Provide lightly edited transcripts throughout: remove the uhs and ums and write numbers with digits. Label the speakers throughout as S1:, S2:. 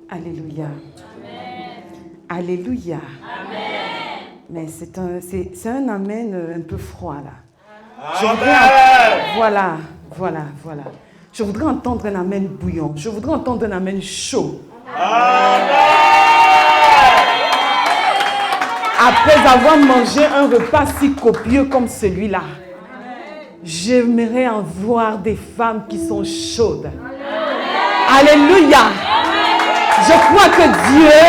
S1: Alléluia. Amen. Alléluia. Amen. Mais c'est un amen un peu froid là. Voilà. Je voudrais entendre un amen bouillant. Je voudrais entendre un amen chaud. Amen. Après avoir mangé un repas si copieux comme celui-là, j'aimerais en voir des femmes qui sont chaudes. Alléluia. Je crois que Dieu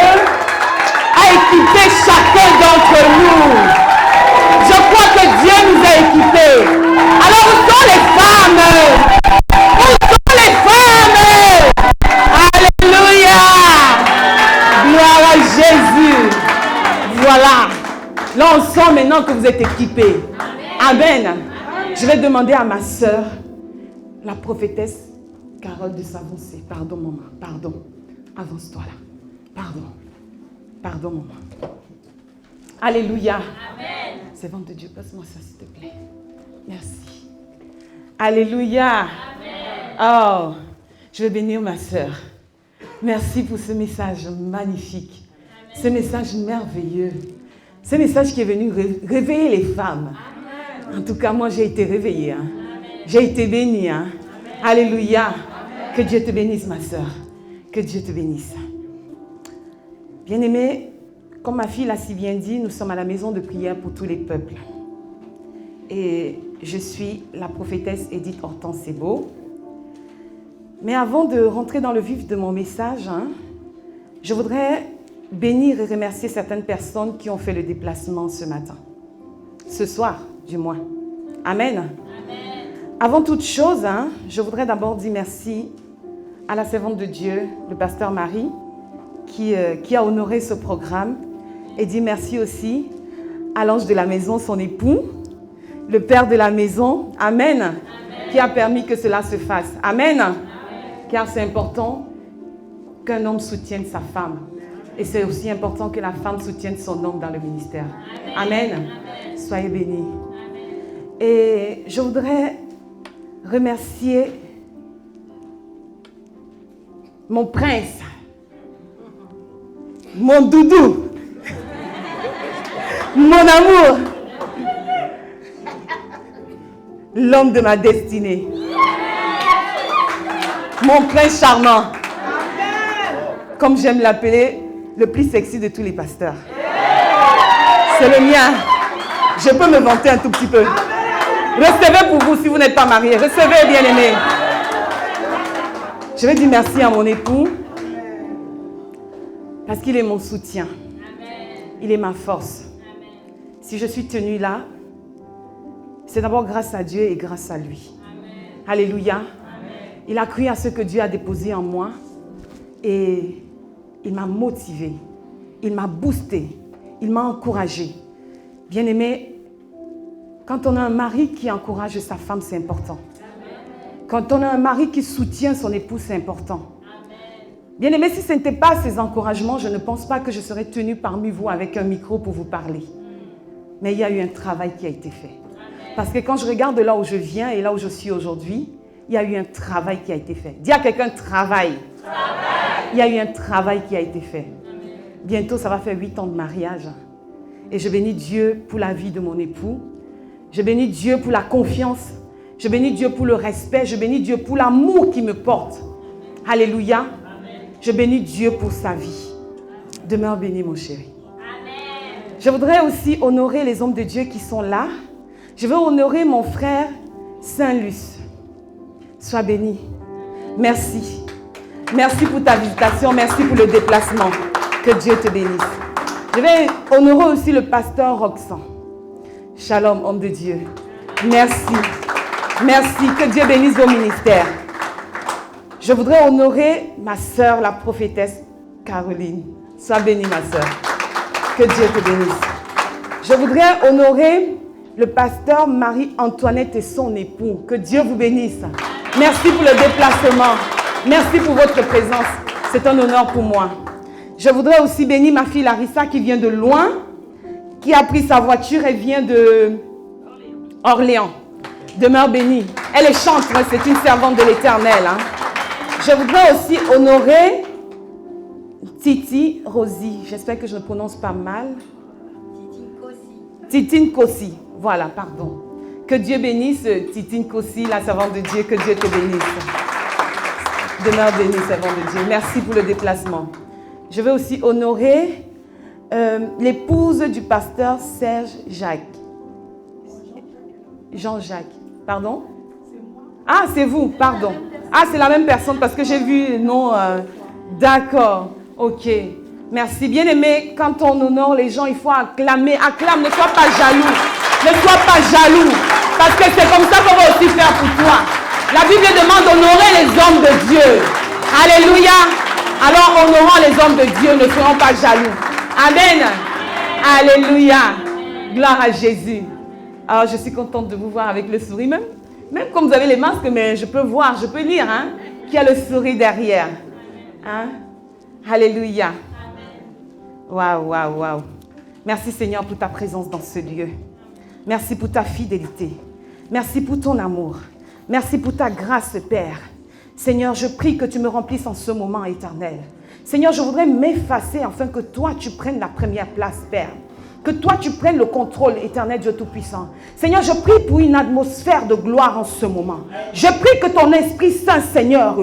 S1: a équipé chacun d'entre nous. Je crois que Dieu nous a équipés. Alors où sont les femmes? Où sont les femmes? Alléluia. Gloire à Jésus. Voilà. Là on sent maintenant que vous êtes équipés. Amen. Je vais demander à ma sœur, la prophétesse Carole de s'avancer. Pardon maman, pardon. Avance-toi là. Pardon maman. Alléluia. Amen. Servante de Dieu, passe-moi ça s'il te plaît. Merci. Alléluia. Amen. Oh, je vais bénir ma sœur. Merci pour ce message magnifique. Amen. Ce message merveilleux. Ce message qui est venu réveiller les femmes. Amen. En tout cas, moi j'ai été réveillée. Hein. J'ai été bénie. Hein. Alléluia. Amen. Que Dieu te bénisse ma sœur. Que Dieu te bénisse. Bien-aimés, comme ma fille l'a si bien dit, nous sommes à la maison de prière pour tous les peuples. Et je suis la prophétesse Edith Hortense-Sebo. Mais avant de rentrer dans le vif de mon message, je voudrais bénir et remercier certaines personnes qui ont fait le déplacement ce matin. Ce soir, du moins. Amen. Amen. Avant toute chose, je voudrais d'abord dire merci à la servante de Dieu, le pasteur Marie, qui a honoré ce programme. Et dire merci aussi à l'ange de la maison, son époux, le père de la maison. Amen. Amen. Qui a permis que cela se fasse. Amen. Amen. Car c'est important qu'un homme soutienne sa femme. Et c'est aussi important que la femme soutienne son homme dans le ministère. Amen. Amen. Amen. Soyez bénis. Amen. Et je voudrais remercier mon prince, mon doudou, mon amour, l'homme de ma destinée, mon prince charmant, comme j'aime l'appeler, le plus sexy de tous les pasteurs. C'est le mien. Je peux me vanter un tout petit peu. Recevez pour vous si vous n'êtes pas mariés. Recevez, bien-aimés. Je vais dire merci à mon époux parce qu'il est mon soutien. Il est ma force. Si je suis tenue là, c'est d'abord grâce à Dieu et grâce à lui. Alléluia. Il a cru à ce que Dieu a déposé en moi et il m'a motivé, il m'a boosté, il m'a encouragé. Bien-aimé, quand on a un mari qui encourage sa femme, c'est important. Quand on a un mari qui soutient son épouse, c'est important. Bien-aimé, si ce n'était pas ces encouragements, je ne pense pas que je serais tenue parmi vous avec un micro pour vous parler. Mais il y a eu un travail qui a été fait. Parce que quand je regarde de là où je viens et là où je suis aujourd'hui, il y a eu un travail qui a été fait. Dis à quelqu'un travail. Il y a eu un travail qui a été fait. Bientôt, ça va faire 8 ans de mariage. Et je bénis Dieu pour la vie de mon époux. Je bénis Dieu pour la confiance. Je bénis Dieu pour le respect. Je bénis Dieu pour l'amour qu'il me porte. Alléluia. Je bénis Dieu pour sa vie. Demeure béni, mon chéri. Je voudrais aussi honorer les hommes de Dieu qui sont là. Je veux honorer mon frère Saint-Luc. Sois béni. Merci. Merci pour ta visitation. Merci pour le déplacement. Que Dieu te bénisse. Je vais honorer aussi le pasteur Roxan. Shalom, homme de Dieu. Merci. Merci. Que Dieu bénisse vos ministères. Je voudrais honorer ma sœur, la prophétesse Caroline. Sois bénie, ma sœur. Que Dieu te bénisse. Je voudrais honorer le pasteur Marie-Antoinette et son époux. Que Dieu vous bénisse. Merci pour le déplacement. Merci pour votre présence. C'est un honneur pour moi. Je voudrais aussi bénir ma fille Larissa qui vient de loin, qui a pris sa voiture et vient de Orléans. Demeure bénie. Elle est chanteuse, c'est une servante de l'Éternel. Je voudrais aussi honorer Titi Rosie, j'espère que je ne prononce pas mal. Titine Kossi, voilà, pardon. Que Dieu bénisse Titine Kossi, la servante de Dieu, que Dieu te bénisse. Demeure bénie, servante de Dieu. Merci pour le déplacement. Je veux aussi honorer l'épouse du pasteur Serge Jacques. Jean-Jacques, pardon? Ah, c'est vous, pardon. Ah, c'est la même personne parce que j'ai vu le nom. D'accord, ok. Merci. Bien-aimé, quand on honore les gens, il faut acclamer. Acclame, ne sois pas jaloux. Ne sois pas jaloux. Parce que c'est comme ça qu'on va aussi faire pour toi. La Bible demande d'honorer les hommes de Dieu. Alléluia. Alors, honorant les hommes de Dieu, ne soyons pas jaloux. Amen. Alléluia. Gloire à Jésus. Alors, je suis contente de vous voir avec le sourire. Même comme vous avez les masques, mais je peux voir, je peux lire qu'il y a le sourire derrière. Hein? Alléluia. Waouh, waouh, waouh. Merci Seigneur pour ta présence dans ce lieu. Merci pour ta fidélité. Merci pour ton amour. Merci pour ta grâce, Père. Seigneur, je prie que tu me remplisses en ce moment éternel. Seigneur, je voudrais m'effacer afin que toi, tu prennes la première place, Père. Que toi, tu prennes le contrôle, éternel Dieu Tout-Puissant. Seigneur, je prie pour une atmosphère de gloire en ce moment. Je prie que ton Esprit Saint, Seigneur,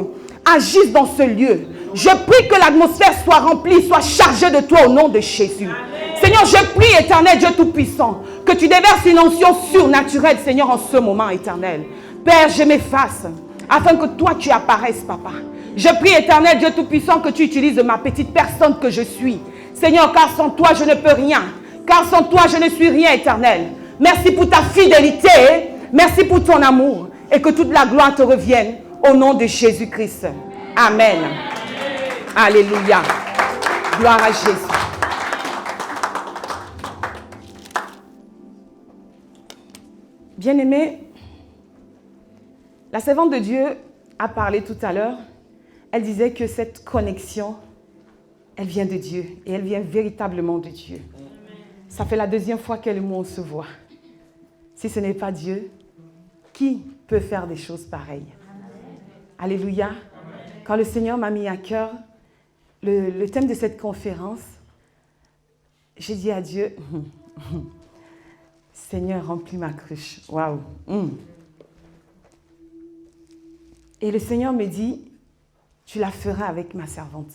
S1: agisse dans ce lieu. Je prie que l'atmosphère soit remplie, soit chargée de toi au nom de Jésus. Amen. Seigneur, je prie, éternel Dieu Tout-Puissant, que tu déverses une onction surnaturelle, Seigneur, en ce moment, éternel. Père, je m'efface afin que toi, tu apparaisses, Papa. Je prie, éternel Dieu Tout-Puissant, que tu utilises ma petite personne que je suis. Seigneur, car sans toi, je ne peux rien. Car sans toi, je ne suis rien, éternel. Merci pour ta fidélité. Merci pour ton amour. Et que toute la gloire te revienne au nom de Jésus-Christ. Amen. Alléluia. Gloire à Jésus. Bien-aimés, la servante de Dieu a parlé tout à l'heure. Elle disait que cette connexion, elle vient de Dieu. Et elle vient véritablement de Dieu. Ça fait la deuxième fois qu'elle et moi on se voit. Si ce n'est pas Dieu, qui peut faire des choses pareilles? Alléluia. Quand le Seigneur m'a mis à cœur le thème de cette conférence, j'ai dit à Dieu, Seigneur, remplis ma cruche. Waouh. Et le Seigneur me dit, tu la feras avec ma servante.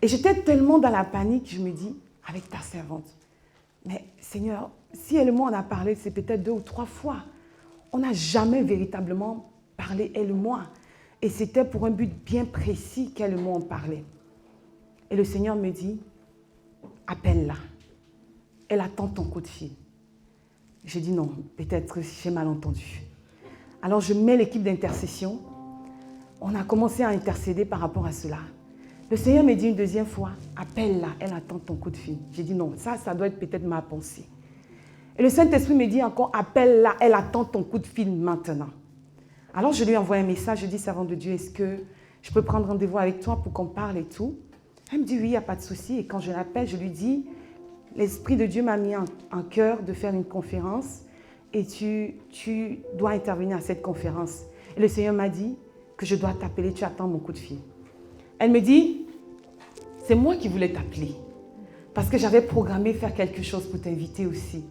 S1: Et j'étais tellement dans la panique, je me dis, avec ta servante. Mais Seigneur, si elle et moi on a parlé, c'est peut-être 2 ou 3 fois. On n'a jamais véritablement parlé, elle et moi. Et c'était pour un but bien précis qu'elle et moi on parlait. Et le Seigneur me dit, appelle-la. Elle attend ton coup de fil. J'ai dit non, peut-être j'ai mal entendu. Alors je mets l'équipe d'intercession. On a commencé à intercéder par rapport à cela. Le Seigneur me dit une deuxième fois, appelle-la, elle attend ton coup de fil. J'ai dit non, ça doit être peut-être ma pensée. Et le Saint-Esprit me dit encore, appelle-la, elle attend ton coup de fil maintenant. Alors je lui ai envoyé un message, je dis, servant de Dieu, est-ce que je peux prendre rendez-vous avec toi pour qu'on parle et tout? Elle me dit, oui, il n'y a pas de souci. Et quand je l'appelle, je lui dis, l'Esprit de Dieu m'a mis en cœur de faire une conférence et tu dois intervenir à cette conférence. Et le Seigneur m'a dit que je dois t'appeler, tu attends mon coup de fil. Elle me dit, c'est moi qui voulais t'appeler parce que j'avais programmé faire quelque chose pour t'inviter aussi.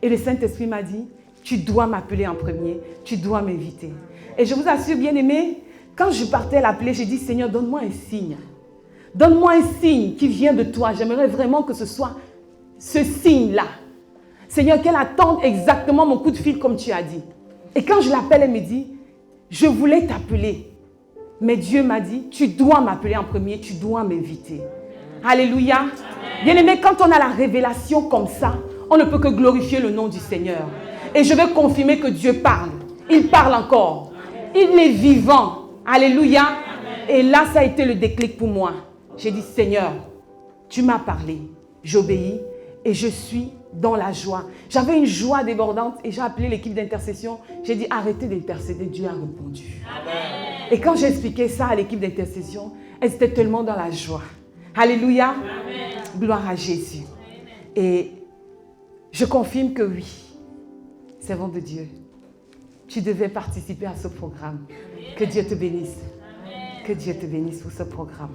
S1: Et le Saint-Esprit m'a dit, tu dois m'appeler en premier, tu dois m'inviter. Et je vous assure, bien-aimés, quand je partais l'appeler, j'ai dit, Seigneur, donne-moi un signe. Donne-moi un signe qui vient de toi. J'aimerais vraiment que ce soit ce signe-là. Seigneur, qu'elle attende exactement mon coup de fil comme tu as dit. Et quand je l'appelle, elle me dit, je voulais t'appeler. Mais Dieu m'a dit, tu dois m'appeler en premier, tu dois m'inviter. Alléluia. Bien-aimé, quand on a la révélation comme ça, on ne peut que glorifier le nom du Seigneur. Et je veux confirmer que Dieu parle. Il parle encore. Il est vivant. Alléluia. Et là, ça a été le déclic pour moi. J'ai dit, Seigneur, tu m'as parlé. J'obéis et je suis dans la joie. J'avais une joie débordante et j'ai appelé l'équipe d'intercession. J'ai dit, arrêtez d'intercéder. Dieu a répondu. Amen. Et quand j'ai expliqué ça à l'équipe d'intercession, elles étaient tellement dans la joie. Alléluia. Amen. Gloire à Jésus. Amen. Et je confirme que oui, servant de Dieu, tu devais participer à ce programme. Amen. Que Dieu te bénisse. Amen. Que Dieu te bénisse pour ce programme.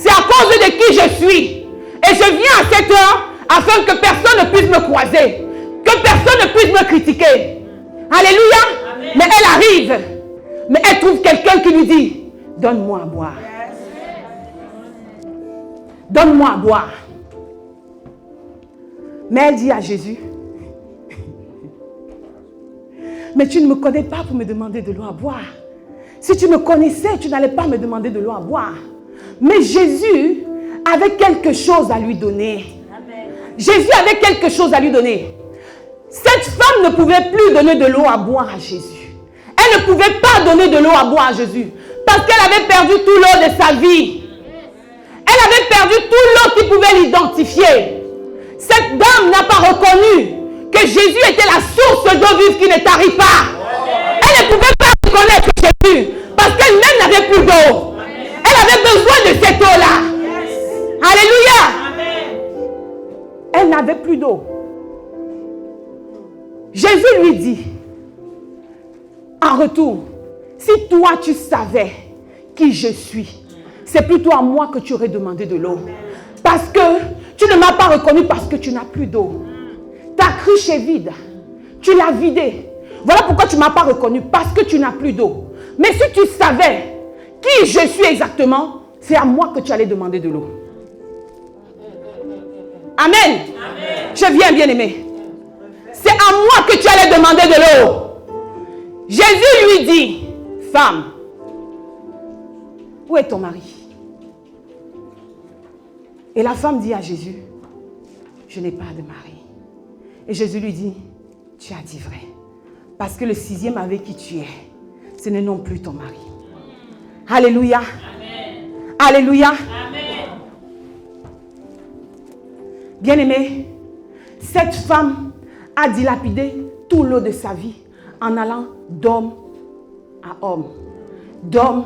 S1: C'est à cause de qui je suis. Et je viens à cette heure afin que personne ne puisse me croiser. Que personne ne puisse me critiquer. Alléluia. Amen. Mais elle arrive. Mais elle trouve quelqu'un qui lui dit, donne-moi à boire. Donne-moi à boire. Mais elle dit à Jésus, mais tu ne me connais pas pour me demander de l'eau à boire. Si tu me connaissais, tu n'allais pas me demander de l'eau à boire. Mais Jésus avait quelque chose à lui donner. Amen. Jésus avait quelque chose à lui donner. Cette femme ne pouvait plus donner de l'eau à boire à Jésus. Elle ne pouvait pas donner de l'eau à boire à Jésus. Parce qu'elle avait perdu tout l'eau de sa vie. Elle avait perdu tout l'eau qui pouvait l'identifier. Cette dame n'a pas reconnu que Jésus était la source d'eau vive qui ne tarit pas. Elle ne pouvait pas reconnaître Jésus parce qu'elle-même n'avait plus d'eau. Elle avait besoin de cette eau-là. Alléluia. Elle n'avait plus d'eau. Jésus lui dit, en retour, si toi tu savais qui je suis, c'est plutôt à moi que tu aurais demandé de l'eau. Parce que tu ne m'as pas reconnu parce que tu n'as plus d'eau. Ta cruche est vide. Tu l'as vidée. Voilà pourquoi tu ne m'as pas reconnu, parce que tu n'as plus d'eau. Mais si tu savais qui je suis exactement, c'est à moi que tu allais demander de l'eau. Amen. Amen. Je viens, bien-aimé. C'est à moi que tu allais demander de l'eau. Jésus lui dit, femme, où est ton mari? Et la femme dit à Jésus, je n'ai pas de mari. Et Jésus lui dit, tu as dit vrai. Parce que le 6e avec qui tu es, ce n'est non plus ton mari. Alléluia. Amen. Alléluia. Amen. Bien-aimé, cette femme a dilapidé tout l'eau de sa vie en allant d'homme à homme. D'homme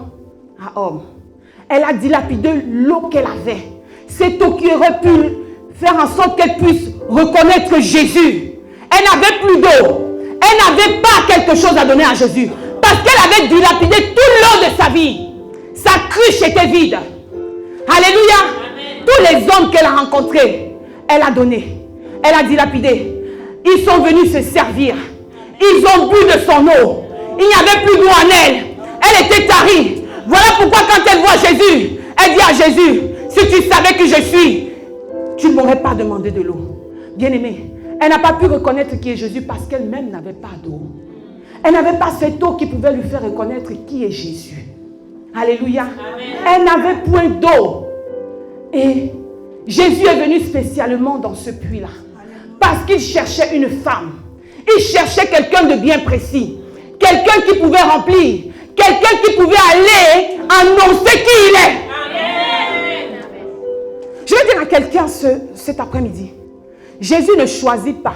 S1: à homme. Elle a dilapidé l'eau qu'elle avait. Cette eau qui aurait pu faire en sorte qu'elle puisse reconnaître Jésus. Elle n'avait plus d'eau. Elle n'avait pas quelque chose à donner à Jésus. Parce qu'elle avait dilapidé toute l'eau de sa vie. Sa cruche était vide. Alléluia. Amen. Tous les hommes qu'elle a rencontrés, elle a donné. Elle a dilapidé. Ils sont venus se servir. Ils ont bu de son eau. Il n'y avait plus d'eau en elle. Elle était tarie. Voilà pourquoi quand elle voit Jésus, elle dit à Jésus, si tu savais qui je suis, tu ne m'aurais pas demandé de l'eau. Bien-aimée, elle n'a pas pu reconnaître qui est Jésus parce qu'elle-même n'avait pas d'eau. Elle n'avait pas cette eau qui pouvait lui faire reconnaître qui est Jésus. Alléluia. Amen. Elle n'avait point d'eau. Et Jésus est venu spécialement dans ce puits-là. Parce qu'il cherchait une femme. Il cherchait quelqu'un de bien précis. Quelqu'un qui pouvait remplir. Quelqu'un qui pouvait aller annoncer qui il est. Amen. Je vais dire à quelqu'un cet après-midi. Jésus ne choisit pas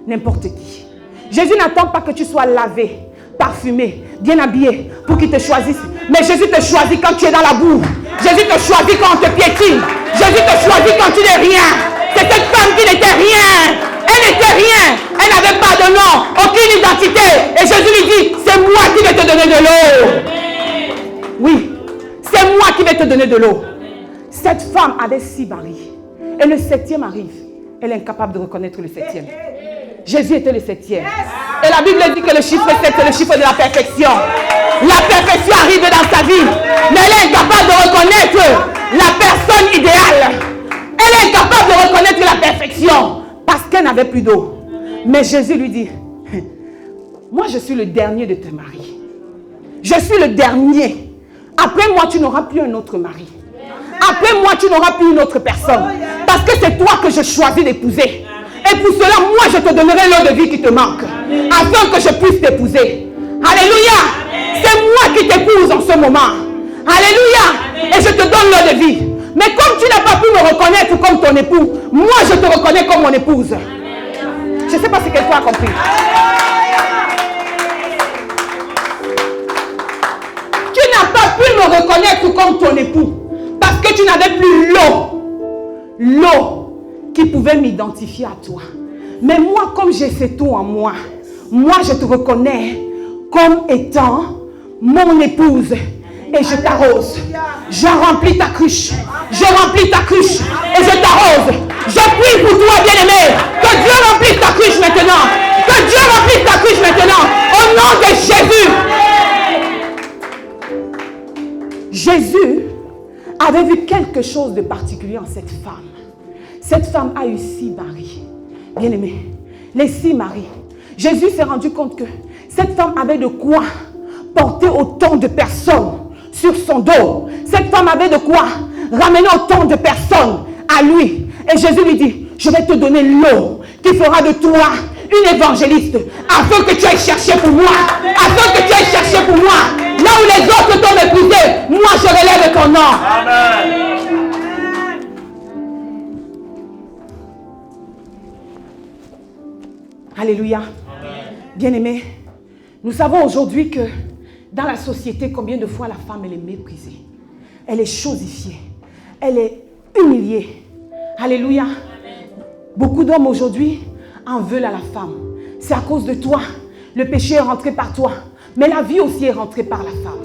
S1: n'importe qui. Jésus n'attend pas que tu sois lavé, parfumé, bien habillé pour qu'il te choisisse. Mais Jésus te choisit quand tu es dans la boue. Jésus te choisit quand on te piétine. Jésus te choisit quand tu n'es rien. C'est cette femme qui n'était rien. Elle n'était rien. Elle n'avait pas de nom, aucune identité. Et Jésus lui dit, c'est moi qui vais te donner de l'eau. Oui, c'est moi qui vais te donner de l'eau. Cette femme avait 6 maris. Et le 7e arrive. Elle est incapable de reconnaître le 7e. Jésus était le 7e. Et la Bible dit que le chiffre 7, c'est le chiffre de la perfection. La perfection arrive dans sa vie. Mais elle est incapable de reconnaître la personne idéale. Elle est incapable de reconnaître la perfection. Parce qu'elle n'avait plus d'eau. Mais Jésus lui dit, moi je suis le dernier de tes maris. Je suis le dernier. Après moi, tu n'auras plus un autre mari. Après moi, tu n'auras plus une autre personne. Parce que c'est toi que je choisis d'épouser. Et pour cela, moi, je te donnerai l'eau de vie qui te manque. Afin que je puisse t'épouser. Alléluia. C'est moi qui t'épouse en ce moment. Alléluia. Et je te donne l'eau de vie. Mais comme tu n'as pas pu me reconnaître comme ton époux, moi, je te reconnais comme mon épouse. Je ne sais pas si quelqu'un a compris. Tu n'as pas pu me reconnaître comme ton époux. Parce que tu n'avais plus l'eau qui pouvait m'identifier à toi. Mais moi, comme j'ai cette eau en moi, moi je te reconnais comme étant mon épouse. et je t'arrose. Je remplis ta cruche. Je remplis ta cruche et je t'arrose. Je prie pour toi, bien-aimé. Que Dieu remplisse ta cruche maintenant. Que Dieu remplisse ta cruche maintenant. Au nom de Jésus. Jésus avait vu quelque chose de particulier en cette femme. Cette femme a eu 6 maris. Bien-aimé, les 6 maris. Jésus s'est rendu compte que cette femme avait de quoi porter autant de personnes sur son dos. Cette femme avait de quoi ramener autant de personnes à lui. Et Jésus lui dit, je vais te donner l'eau qui fera de toi une évangéliste, afin que tu ailles chercher pour moi, afin que tu ailles chercher pour moi. Là où les autres t'ont méprisé, moi je relève ton nom. Amen. Alléluia. Bien-aimés, nous savons aujourd'hui que dans la société, combien de fois la femme elle est méprisée, elle est chosifiée, elle est humiliée. Alléluia. Beaucoup d'hommes aujourd'hui en veulent à la femme. C'est à cause de toi. Le péché est rentré par toi. Mais la vie aussi est rentrée par la femme.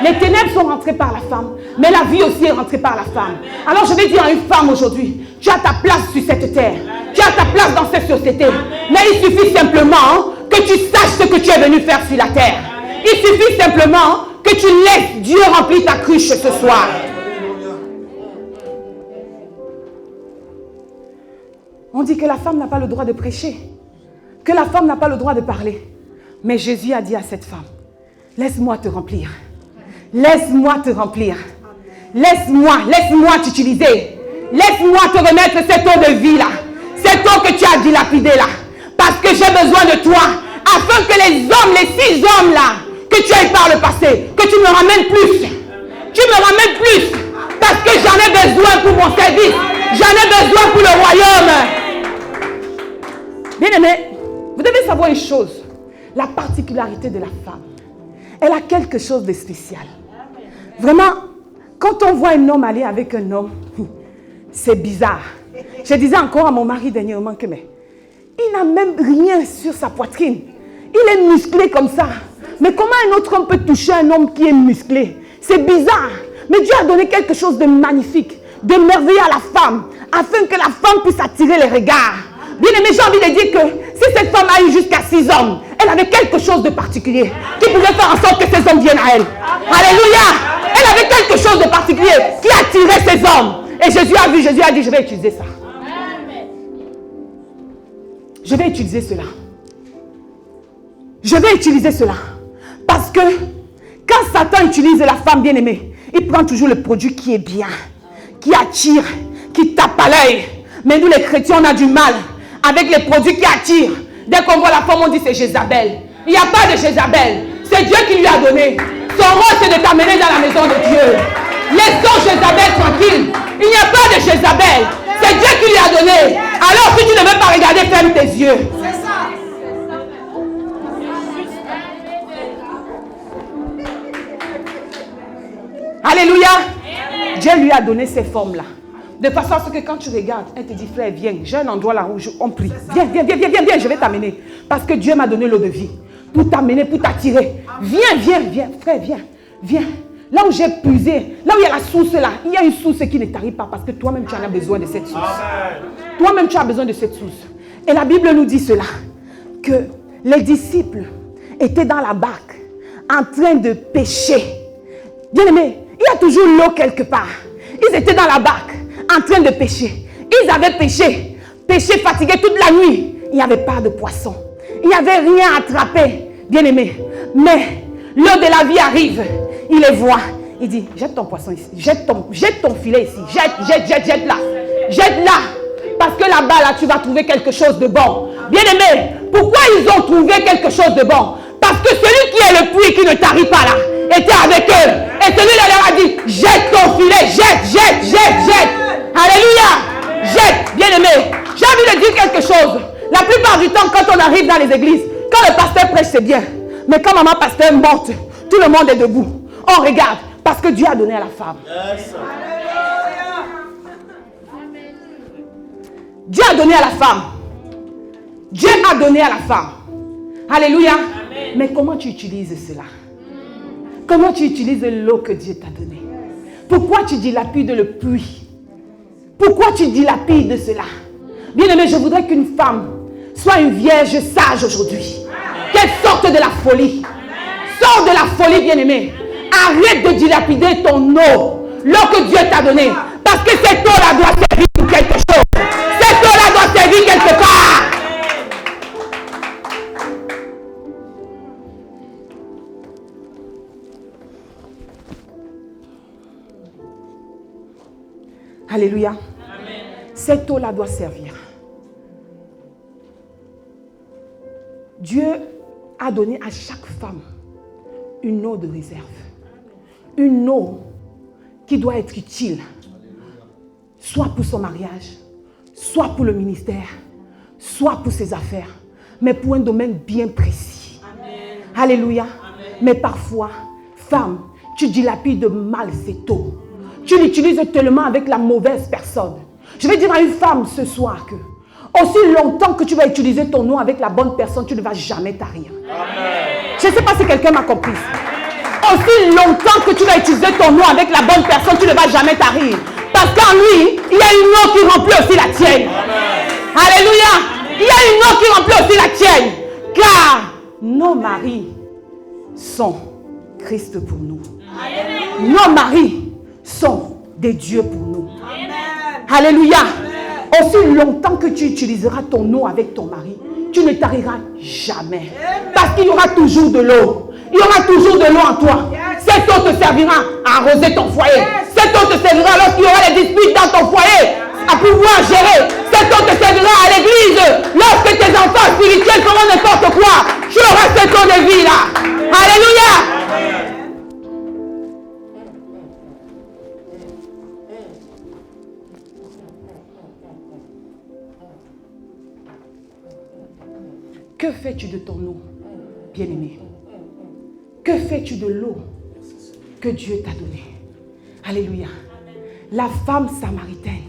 S1: Les ténèbres sont rentrées par la femme. Mais la vie aussi est rentrée par la femme. Alors je vais dire à une femme aujourd'hui, tu as ta place sur cette terre. Tu as ta place dans cette société. Mais il suffit simplement que tu saches ce que tu es venu faire sur la terre. Il suffit simplement que tu laisses Dieu remplir ta cruche ce soir. On dit que la femme n'a pas le droit de prêcher, que la femme n'a pas le droit de parler. Mais Jésus a dit à cette femme, laisse-moi te remplir. Laisse-moi te remplir. Laisse-moi t'utiliser. Laisse-moi te remettre cette eau de vie là. Cette eau que tu as dilapidée là. Parce que j'ai besoin de toi. Afin que les hommes, les 6 hommes là, que tu as eu par le passé, que tu me ramènes plus. Tu me ramènes plus. Parce que j'en ai besoin pour mon service. J'en ai besoin pour le royaume. Bien-aimé, vous devez savoir une chose. La particularité de la femme. Elle a quelque chose de spécial. Vraiment, quand on voit un homme aller avec un homme, c'est bizarre. Je disais encore à mon mari dernièrement que il n'a même rien sur sa poitrine. Il est musclé comme ça. Mais comment un autre homme peut toucher un homme qui est musclé? C'est bizarre. Mais Dieu a donné quelque chose de magnifique, de merveilleux à la femme, afin que la femme puisse attirer les regards. Bien aimé, j'ai envie de dire que si cette femme a eu jusqu'à 6 hommes, elle avait quelque chose de particulier qui pouvait faire en sorte que ces hommes viennent à elle. Alléluia! Elle avait quelque chose de particulier qui attirait ces hommes. Et Jésus a vu, Jésus a dit, je vais utiliser ça. Je vais utiliser cela. Je vais utiliser cela. Parce que quand Satan utilise la femme bien-aimée, il prend toujours le produit qui est bien, qui attire, qui tape à l'œil. Mais nous les chrétiens, on a du mal avec les produits qui attirent. Dès qu'on voit la femme, on dit c'est Jézabel. Il n'y a pas de Jézabel. C'est Dieu qui lui a donné. Son rôle, c'est de t'amener dans la maison de Dieu. Laissons Jézabel tranquille. Il n'y a pas de Jézabel. C'est Dieu qui lui a donné. Alors si tu ne veux pas regarder, ferme tes yeux. C'est ça. Alléluia. Dieu lui a donné ces formes-là. De façon à ce que quand tu regardes, elle te dit, frère, viens, j'ai un endroit là où on prie. Viens, je vais t'amener. Parce que Dieu m'a donné l'eau de vie. Pour t'amener, pour t'attirer. Viens, frère, viens. Là où j'ai puisé, là où il y a la source là, il y a une source qui ne t'arrive pas parce que toi-même tu en as besoin de cette source. Toi-même tu as besoin de cette source. Et la Bible nous dit cela, que les disciples étaient dans la barque en train de pêcher. Bien aimé, il y a toujours l'eau quelque part. Ils étaient dans la barque en train de pêcher. Ils avaient pêché fatigués toute la nuit. Il n'y avait pas de poisson. Il n'y avait rien à attraper, bien aimé. Mais l'eau de la vie arrive. Il les voit. Il dit, jette ton poisson ici. Jette ton filet ici. Jette-la. Jette-la. Parce que là-bas, là, tu vas trouver quelque chose de bon. Bien aimé, pourquoi ils ont trouvé quelque chose de bon? Parce que celui qui est le puits, qui ne tarit pas là, était avec eux. Et celui-là leur a dit, jette ton filet. Jette. Alléluia. Jette. Bien aimé, j'ai envie de dire quelque chose. La plupart du temps, quand on arrive dans les églises, quand le pasteur prêche, c'est bien. Mais quand maman pasteur monte, tout le monde est debout. On regarde parce que Dieu a donné à la femme. Dieu a donné à la femme. Dieu a donné à la femme. Alléluia. Amen. Mais comment tu utilises cela? Que Comment tu utilises l'eau que Dieu t'a donnée? Pourquoi tu dilapides le puits? Pourquoi tu dilapides cela? Bien-aimé, je voudrais qu'une femme soit une vierge sage aujourd'hui. Qu'elle sorte de la folie. Sors de la folie, bien-aimé. Arrête de dilapider ton eau. L'eau que Dieu t'a donnée. Parce que cette eau-là doit servir pour quelque chose. Cette eau-là doit servir quelque part. Alléluia. Amen. Cette eau-là doit servir. Dieu a donné à chaque femme une eau de réserve. Une eau qui doit être utile. Soit pour son mariage, soit pour le ministère, soit pour ses affaires. Mais pour un domaine bien précis. Amen. Alléluia. Amen. Mais parfois, femme, tu dilapides mal cette eau. Tu l'utilises tellement avec la mauvaise personne. Je vais dire à une femme ce soir que aussi longtemps que tu vas utiliser ton eau avec la bonne personne, tu ne vas jamais tarir. Amen. Je ne sais pas si quelqu'un m'a compris. Amen. Aussi longtemps que tu vas utiliser ton eau avec la bonne personne, tu ne vas jamais tarir. Parce qu'en lui, il y a une eau qui remplit aussi la tienne. Amen. Alléluia. Amen. Il y a une eau qui remplit aussi la tienne. Car nos maris sont Christ pour nous. Amen. Nos maris sont des dieux pour nous. Amen. Alléluia. Amen. Aussi longtemps que tu utiliseras ton eau avec ton mari, tu ne tariras jamais. Amen. Parce qu'il y aura toujours de l'eau. Il y aura toujours de l'eau en toi. Yes. Cette eau te servira à arroser ton foyer. Yes. Cette eau te servira lorsqu'il y aura des disputes dans ton foyer, à pouvoir gérer. Cette eau te servira à l'église. Lorsque tes enfants spirituels feront n'importe quoi, tu auras cette eau de vie là. Alléluia. Que fais-tu de ton eau, bien-aimé? Que fais-tu de l'eau que Dieu t'a donnée? Alléluia. La femme samaritaine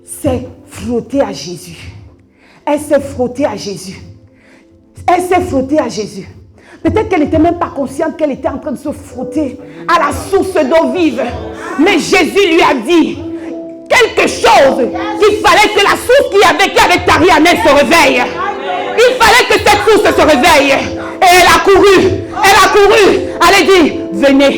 S1: s'est frottée à Jésus. Elle s'est frottée à Jésus. Elle s'est frottée à Jésus. Peut-être qu'elle n'était même pas consciente qu'elle était en train de se frotter à la source d'eau vive. Mais Jésus lui a dit quelque chose qu'il fallait que la source qui avait tari en elle se réveille. Il fallait que cette source se réveille. Et elle a couru. Elle a dit, venez,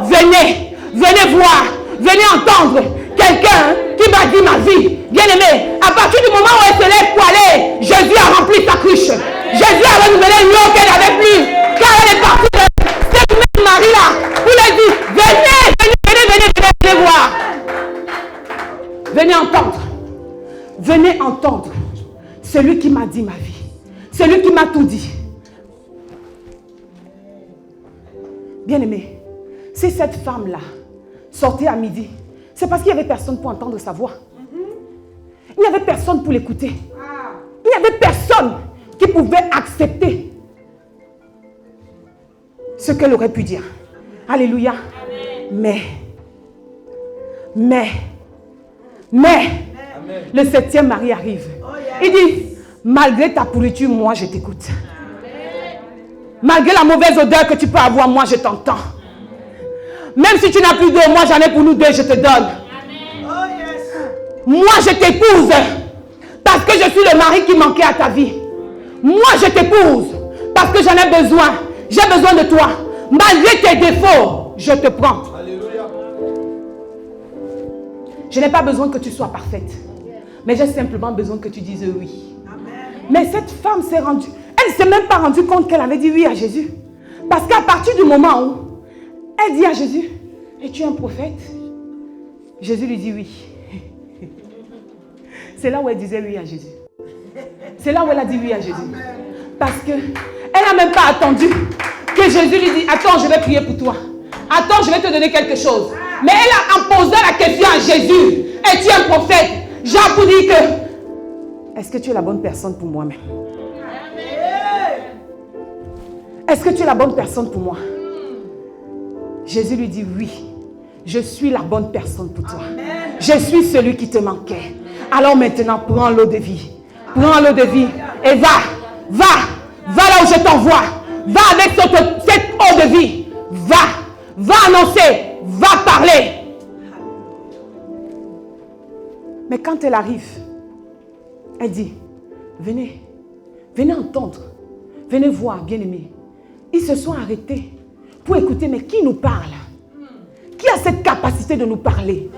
S1: venez, venez voir, venez entendre quelqu'un qui m'a dit ma vie. Bien-aimé, à partir du moment où elle se lève pour aller, Jésus a rempli sa cruche. Jésus a renouvelé l'eau qu'elle n'avait plus. Car elle est partie de cette même Marie-là. Vous lui dit, venez voir. Venez entendre. Venez entendre celui qui m'a dit ma vie. Celui qui m'a tout dit. Bien-aimé, si cette femme-là sortait à midi, c'est parce qu'il n'y avait personne pour entendre sa voix. Il n'y avait personne pour l'écouter. Il n'y avait personne qui pouvait accepter ce qu'elle aurait pu dire. Alléluia. Mais, le 7e mari arrive. Il dit, malgré ta pourriture, moi je t'écoute. Malgré la mauvaise odeur que tu peux avoir, moi je t'entends. Même si tu n'as plus d'eau, moi j'en ai pour nous deux, je te donne. Moi je t'épouse. Parce que je suis le mari qui manquait à ta vie. Moi je t'épouse. Parce que j'en ai besoin. J'ai besoin de toi. Malgré tes défauts, je te prends. Je n'ai pas besoin que tu sois parfaite. Mais j'ai simplement besoin que tu dises oui. Mais cette femme s'est rendue, elle ne s'est même pas rendue compte qu'elle avait dit oui à Jésus. Parce qu'à partir du moment où elle dit à Jésus, es-tu un prophète? Jésus lui dit oui. C'est là où elle disait oui à Jésus. C'est là où elle a dit oui à Jésus. Parce qu'elle n'a même pas attendu que Jésus lui dise, attends, je vais prier pour toi. Attends, je vais te donner quelque chose. Mais elle a posé la question à Jésus, es-tu un prophète? Jean pour dire que, est-ce que tu es la bonne personne pour moi-même? Est-ce que tu es la bonne personne pour moi? Jésus lui dit oui, je suis la bonne personne pour toi. Je suis celui qui te manquait. Alors maintenant, prends l'eau de vie. Prends l'eau de vie et va là où je t'envoie. Va avec cette eau de vie. Va. va annoncer, va parler. Mais quand elle arrive, elle dit, venez entendre, venez voir, bien-aimés. Ils se sont arrêtés pour écouter, mais qui nous parle? Qui a cette capacité de nous parler?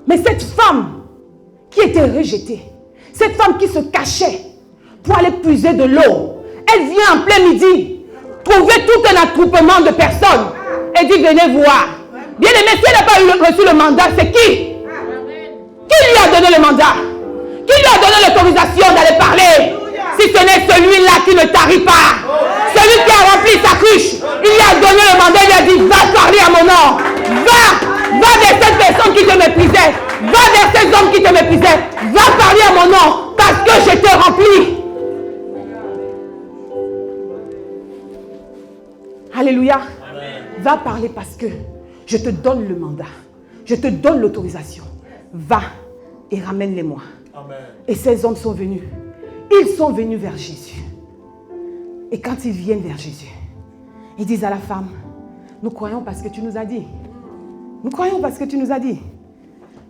S1: Mais cette femme qui était rejetée, cette femme qui se cachait pour aller puiser de l'eau, elle vient en plein midi, trouver tout un attroupement de personnes et dit, venez voir. Bien-aimé, si elle n'a pas reçu le mandat, c'est qui? Qui lui a donné le mandat? Qui lui a donné l'autorisation d'aller parler? Si ce n'est celui-là qui ne tarit pas, celui qui a rempli sa cruche, il lui a donné le mandat, il lui a dit, va parler à mon nom, va vers cette personne qui te méprisait, va vers ces hommes qui te méprisaient, va parler à mon nom, parce que je te remplis. Alléluia. Amen. Va parler parce que je te donne le mandat, je te donne l'autorisation. Va et ramène-les-moi. Et ces hommes sont venus. Ils sont venus vers Jésus. Et quand ils viennent vers Jésus, ils disent à la femme, nous croyons parce que tu nous as dit. Nous croyons parce que tu nous as dit.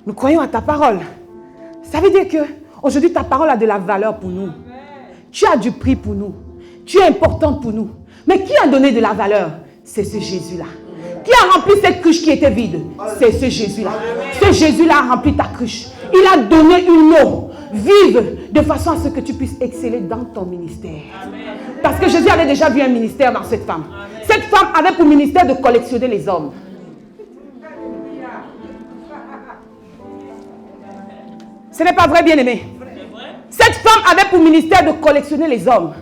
S1: Nous croyons à ta parole. Ça veut dire que aujourd'hui ta parole a de la valeur pour nous. Tu as du prix pour nous. Tu es importante pour nous. Mais qui a donné de la valeur? C'est ce Jésus-là. Qui a rempli cette cruche qui était vide? C'est ce Jésus-là. Ce Jésus-là a rempli ta cruche. Il a donné une eau vive de façon à ce que tu puisses exceller dans ton ministère. Parce que Jésus avait déjà vu un ministère dans cette femme. Cette femme avait pour ministère de collectionner les hommes. Ce n'est pas vrai, bien-aimé? Cette femme avait pour ministère de collectionner les hommes.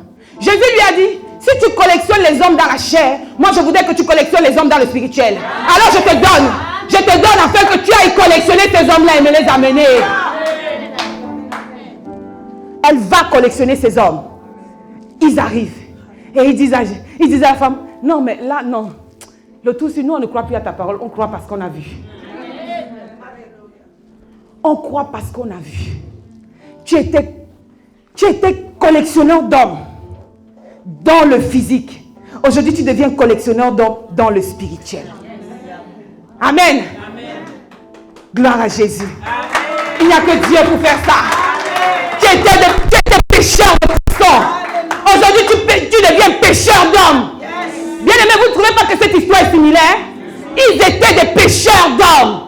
S1: Jésus lui a dit, si tu collectionnes les hommes dans la chair, moi je voudrais que tu collectionnes les hommes dans le spirituel. Alors je te donne afin que tu ailles collectionner ces hommes-là et me les amener. Elle va collectionner ces hommes. Ils arrivent et ils disent à la femme, non mais là non, le tout c'est nous on ne croit plus à ta parole, on croit parce qu'on a vu. On croit parce qu'on a vu. Tu étais collectionneur d'hommes dans le physique. Aujourd'hui, tu deviens collectionneur d'hommes dans le spirituel. Amen. Amen. Gloire à Jésus. Amen. Il n'y a que Dieu pour faire ça. Tu étais pécheur de sang. Aujourd'hui, tu deviens pécheur d'hommes. Bien aimé, vous ne trouvez pas que cette histoire est similaire? Ils étaient des pécheurs d'hommes.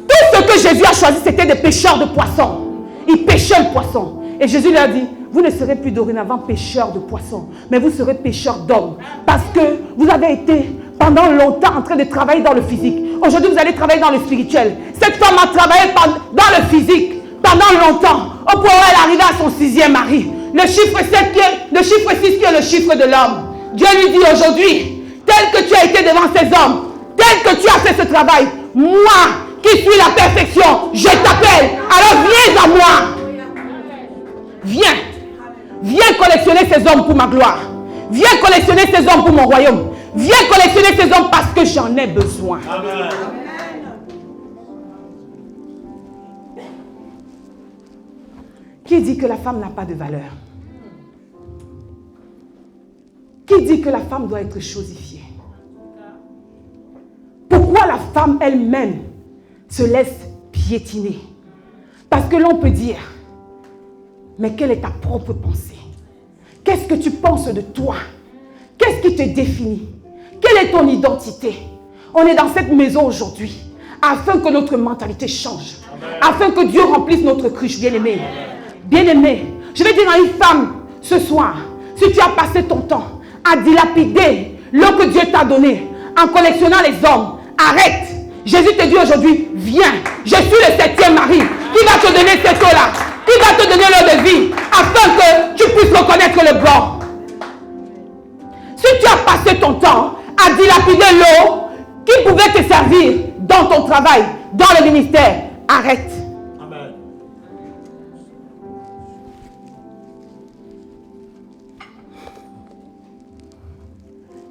S1: Tout ce que Jésus a choisi, c'était des pêcheurs de poissons. Ils pêchaient le poisson. Et Jésus leur a dit, vous ne serez plus dorénavant pêcheurs de poissons, mais vous serez pêcheurs d'hommes. Parce que vous avez été pendant longtemps en train de travailler dans le physique. Aujourd'hui, vous allez travailler dans le spirituel. Cette femme a travaillé dans le physique pendant longtemps. Au point où elle arrivait à son 6e mari. Le chiffre 6 qui est le chiffre de l'homme. Dieu lui dit aujourd'hui, tel que tu as été devant ces hommes, tel que tu as fait ce travail, moi qui suis la perfection, je t'appelle. Alors viens à moi. Viens collectionner ces hommes pour ma gloire. Viens collectionner ces hommes pour mon royaume. Viens collectionner ces hommes parce que j'en ai besoin. Amen. Qui dit que la femme n'a pas de valeur? Qui dit que la femme doit être chosifiée? Pourquoi la femme elle-même se laisse piétiner? Parce que l'on peut dire, mais quelle est ta propre pensée? Qu'est-ce que tu penses de toi? Qu'est-ce qui te définit? Quelle est ton identité? On est dans cette maison aujourd'hui afin que notre mentalité change. Afin que Dieu remplisse notre cruche, bien-aimé. Bien-aimé, je vais dire à une femme ce soir, si tu as passé ton temps à dilapider l'eau que Dieu t'a donné en collectionnant les hommes, arrête. Jésus te dit aujourd'hui, viens, je suis le 7e mari qui va te donner cette eau-là, qui va te donner l'eau de vie, afin que tu puisses reconnaître le bon. Si tu as passé ton temps à dilapider l'eau qui pouvait te servir dans ton travail, dans le ministère, arrête. Amen.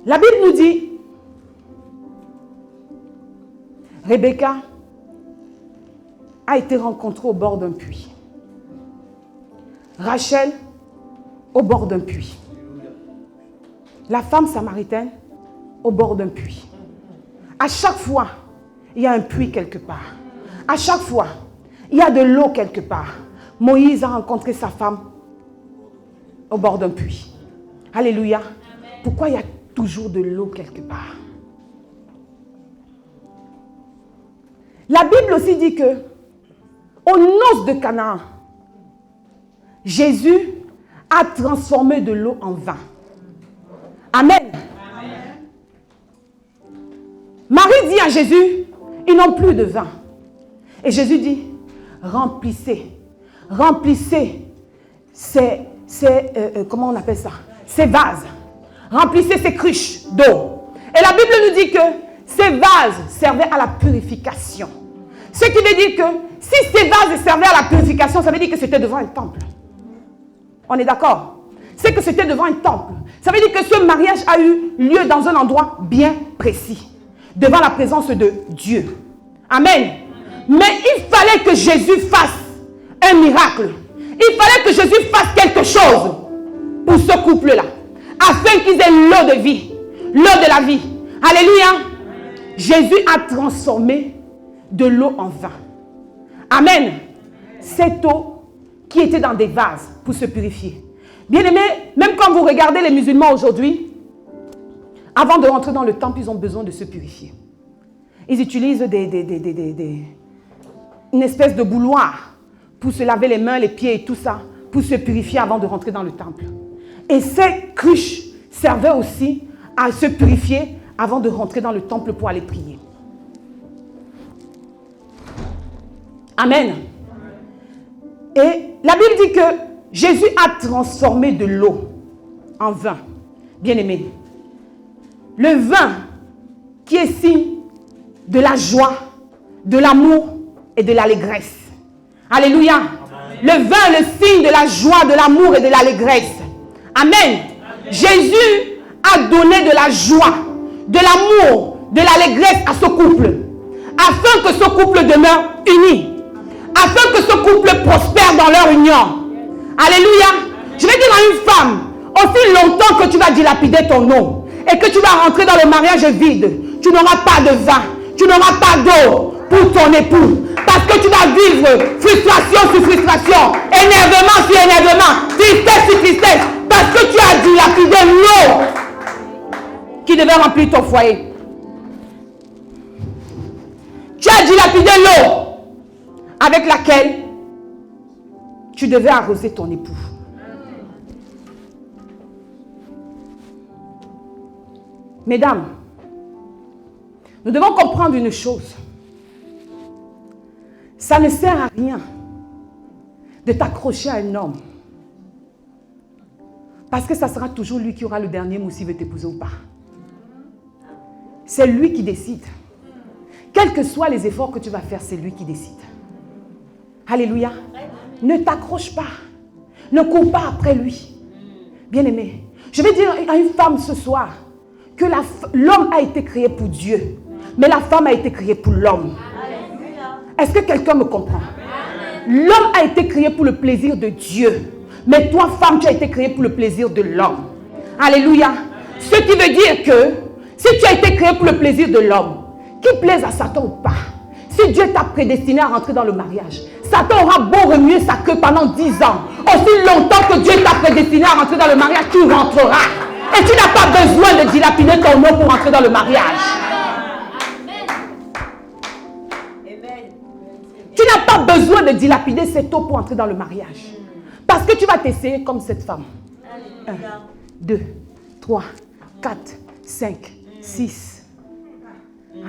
S1: La Bible nous dit, Rebecca a été rencontrée au bord d'un puits. Rachel au bord d'un puits. La femme samaritaine au bord d'un puits. à chaque fois, il y a un puits quelque part. À chaque fois, il y a de l'eau quelque part. Moïse a rencontré sa femme au bord d'un puits. Alléluia. Pourquoi il y a toujours de l'eau quelque part? La Bible aussi dit que aux noces de Canaan, Jésus a transformé de l'eau en vin. Amen. Marie dit à Jésus, ils n'ont plus de vin. Et Jésus dit, remplissez comment on appelle ça? Ces vases. Remplissez ces cruches d'eau. Et la Bible nous dit que ces vases servaient à la purification. Ce qui veut dire que si ces vases servaient à la purification, ça veut dire que c'était devant un temple. On est d'accord? C'est que c'était devant un temple. Ça veut dire que ce mariage a eu lieu dans un endroit bien précis, devant la présence de Dieu. Amen. Mais il fallait que Jésus fasse un miracle. Il fallait que Jésus fasse quelque chose pour ce couple-là, afin qu'ils aient l'eau de vie, l'eau de la vie. Alléluia. Jésus a transformé de l'eau en vin. Amen. Cette eau qui était dans des vases pour se purifier. Bien aimé, même quand vous regardez les musulmans aujourd'hui, avant de rentrer dans le temple, ils ont besoin de se purifier. Ils utilisent une espèce de bouilloire pour se laver les mains, les pieds et tout ça, pour se purifier avant de rentrer dans le temple. Et ces cruches servaient aussi à se purifier avant de rentrer dans le temple pour aller prier. Amen. Et la Bible dit que Jésus a transformé de l'eau en vin. Bien aimé. Le vin qui est signe de la joie, de l'amour et de l'allégresse. Alléluia. Amen. Le vin, le signe de la joie, de l'amour et de l'allégresse. Amen. Amen. Jésus a donné de la joie, de l'amour, de l'allégresse à ce couple, afin que ce couple demeure uni, afin que ce couple prospère dans leur union. Alléluia. Je vais dire à une femme, aussi longtemps que tu vas dilapider ton eau et que tu vas rentrer dans le mariage vide, tu n'auras pas de vin, tu n'auras pas d'eau pour ton époux. Parce que tu vas vivre frustration sur frustration, énervement sur énervement, tristesse sur tristesse. Parce que tu as dilapidé l'eau qui devait remplir ton foyer. Tu as dilapidé l'eau avec laquelle tu devais arroser ton époux. Mesdames, nous devons comprendre une chose. Ça ne sert à rien de t'accrocher à un homme. Parce que ça sera toujours lui qui aura le dernier mot s'il veut t'épouser ou pas. C'est lui qui décide. Quels que soient les efforts que tu vas faire, c'est lui qui décide. Alléluia. Ne t'accroche pas. Ne cours pas après lui. Bien-aimé, je vais dire à une femme ce soir que l'homme a été créé pour Dieu, mais la femme a été créée pour l'homme. Est-ce que quelqu'un me comprend? L'homme a été créé pour le plaisir de Dieu, mais toi, femme, tu as été créée pour le plaisir de l'homme. Alléluia. Ce qui veut dire que si tu as été créé pour le plaisir de l'homme, qu'il plaise à Satan ou pas, si Dieu t'a prédestiné à rentrer dans le mariage, Satan aura beau remuer sa queue pendant 10 ans. Aussi longtemps que Dieu t'a prédestiné à rentrer dans le mariage, tu rentreras. Et tu n'as pas besoin de dilapider ton eau pour rentrer dans le mariage. Tu n'as pas besoin de dilapider cette eau pour entrer dans le mariage. Parce que tu vas t'essayer comme cette femme. 1, 2, 3, 4, 5, 6.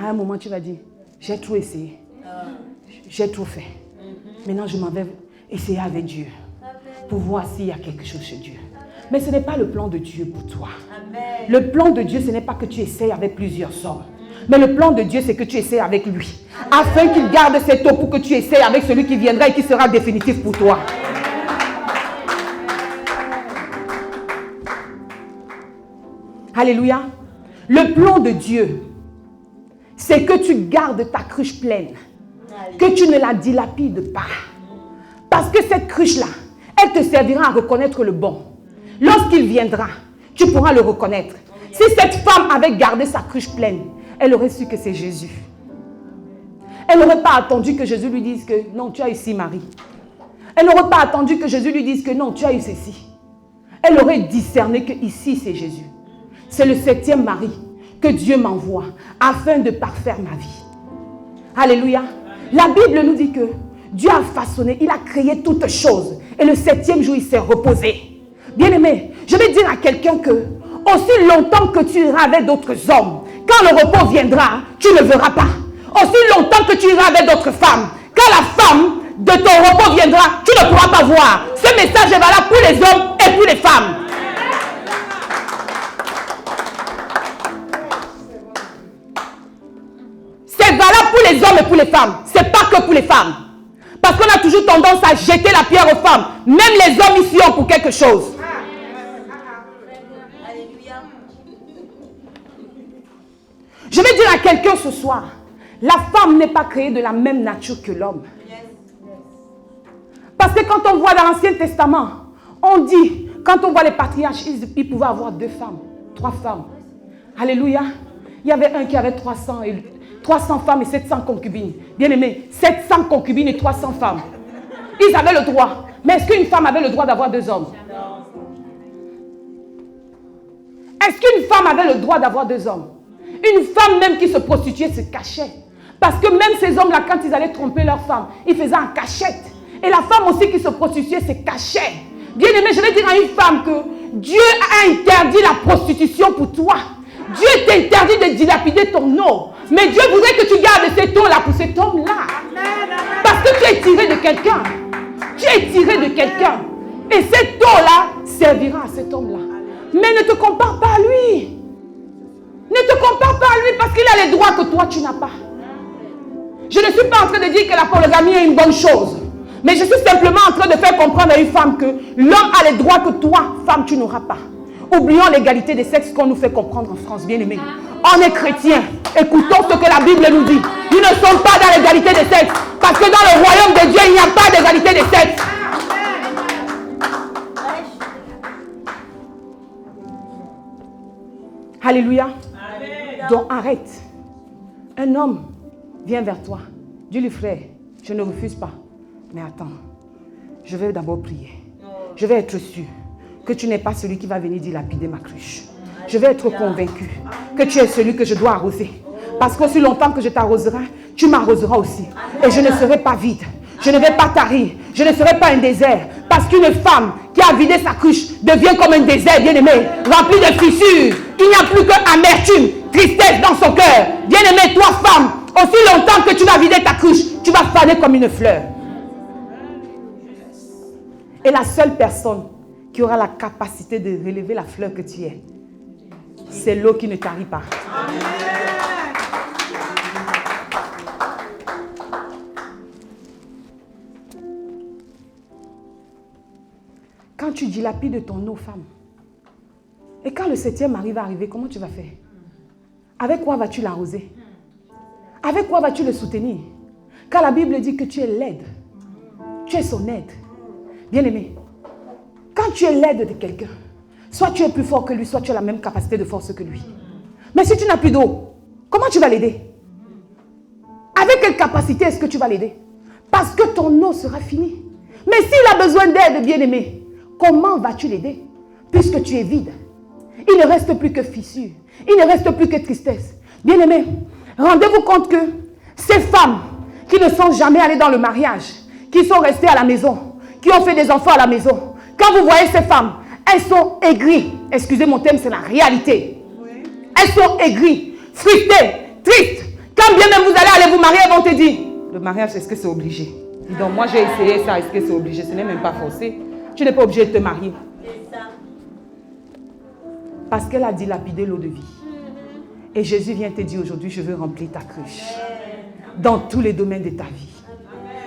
S1: À un moment, tu vas dire, j'ai tout essayé. J'ai tout fait. Maintenant, je m'en vais essayer avec Dieu. Pour voir s'il y a quelque chose chez Dieu. Mais ce n'est pas le plan de Dieu pour toi. Le plan de Dieu, ce n'est pas que tu essayes avec plusieurs hommes. Mais le plan de Dieu, c'est que tu essaies avec lui. Afin qu'il garde cette eau pour que tu essaies avec celui qui viendra et qui sera définitif pour toi. Alléluia. Le plan de Dieu, c'est que tu gardes ta cruche pleine. Que tu ne la dilapides pas. Parce que cette cruche-là, elle te servira à reconnaître le bon. Lorsqu'il viendra, tu pourras le reconnaître. Si cette femme avait gardé sa cruche pleine, elle aurait su que c'est Jésus. Elle n'aurait pas attendu que Jésus lui dise que non, tu as ici Marie. Elle n'aurait pas attendu que Jésus lui dise que non, tu as eu ceci. Elle aurait discerné que ici c'est Jésus. C'est le 7e mari que Dieu m'envoie afin de parfaire ma vie. Alléluia. La Bible nous dit que Dieu a façonné, il a créé toutes choses. Et le 7e jour, il s'est reposé. Bien-aimé, je vais dire à quelqu'un que aussi longtemps que tu iras avec d'autres hommes, quand le repos viendra, tu ne verras pas. Aussi longtemps que tu iras avec d'autres femmes, quand la femme de ton repos viendra, tu ne pourras pas voir. Ce message est valable pour les hommes et pour les femmes. C'est valable pour les hommes et pour les femmes. Ce n'est pas que pour les femmes. Parce qu'on a toujours tendance à jeter la pierre aux femmes. Même les hommes ici ont pour quelque chose. Je vais dire à quelqu'un ce soir, la femme n'est pas créée de la même nature que l'homme. Parce que quand on voit dans l'Ancien Testament, on dit, quand on voit les patriarches, ils pouvaient avoir 2 femmes, 3 femmes. Alléluia. Il y avait un qui avait 300 femmes et 700 concubines. Bien aimé, 700 concubines et 300 femmes. Ils avaient le droit. Mais est-ce qu'une femme avait le droit d'avoir 2 hommes? Est-ce qu'une femme avait le droit d'avoir 2 hommes? Une femme même qui se prostituait se cachait. Parce que même ces hommes-là, quand ils allaient tromper leur femme, ils faisaient en cachette. Et la femme aussi qui se prostituait se cachait. Bien aimé, je vais dire à une femme que Dieu a interdit la prostitution pour toi. Dieu t'interdit de dilapider ton eau. Mais Dieu voudrait que tu gardes cet eau-là pour cet homme-là. Parce que tu es tiré de quelqu'un. Tu es tiré de quelqu'un. Et cette eau-là servira à cet homme-là. Mais ne te compare pas à lui. Ne te compare pas à lui parce qu'il a les droits que toi tu n'as pas. Je ne suis pas en train de dire que la polygamie est une bonne chose. Mais je suis simplement en train de faire comprendre à une femme que l'homme a les droits que toi, femme, tu n'auras pas. Oublions l'égalité des sexes qu'on nous fait comprendre en France, bien aimé. On est chrétiens. Écoutons ce que la Bible nous dit. Nous ne sommes pas dans l'égalité des sexes. Parce que dans le royaume de Dieu, il n'y a pas d'égalité des sexes. Alléluia. Donc arrête. Un homme vient vers toi. Dis-lui, frère, je ne refuse pas. Mais attends, je vais d'abord prier. Je vais être sûr que tu n'es pas celui qui va venir dilapider ma cruche. Je vais être convaincu que tu es celui que je dois arroser. Parce qu'aussi longtemps que je t'arroserai, tu m'arroseras aussi. Et je ne serai pas vide. Je ne vais pas tarir. Je ne serai pas un désert. Parce qu'une femme qui a vidé sa cruche devient comme un désert, bien-aimé, rempli de fissures. Il n'y a plus qu'amertume, tristesse dans son cœur. Bien-aimé, toi, femme, aussi longtemps que tu vas vider ta cruche, tu vas faner comme une fleur. Et la seule personne qui aura la capacité de relever la fleur que tu es, c'est l'eau qui ne tarit pas. Amen. Quand tu dilapides ton eau, femme, et quand le 7e mari va arriver, comment tu vas faire? Avec quoi vas-tu l'arroser? Avec quoi vas-tu le soutenir? Car la Bible dit que tu es l'aide. Tu es son aide. Bien-aimé, quand tu es l'aide de quelqu'un, soit tu es plus fort que lui, soit tu as la même capacité de force que lui. Mais si tu n'as plus d'eau, comment tu vas l'aider? Avec quelle capacité est-ce que tu vas l'aider? Parce que ton eau sera finie. Mais s'il a besoin d'aide, bien-aimé, comment vas-tu l'aider? Puisque tu es vide. Il ne reste plus que fissure. Il ne reste plus que tristesse. Bien-aimé, rendez-vous compte que ces femmes qui ne sont jamais allées dans le mariage, qui sont restées à la maison, qui ont fait des enfants à la maison, quand vous voyez ces femmes, elles sont aigries. Excusez mon terme, c'est la réalité. Oui. Elles sont aigries, frustrées, tristes. Quand bien même vous allez vous marier, elles vont te dire, le mariage, est-ce que c'est obligé? Dis donc, moi j'ai essayé ça, est-ce que c'est obligé? Ce n'est même pas forcé. Tu n'es pas obligé de te marier. Parce qu'elle a dilapidé l'eau de vie. Et Jésus vient te dire aujourd'hui, je veux remplir ta cruche. Dans tous les domaines de ta vie.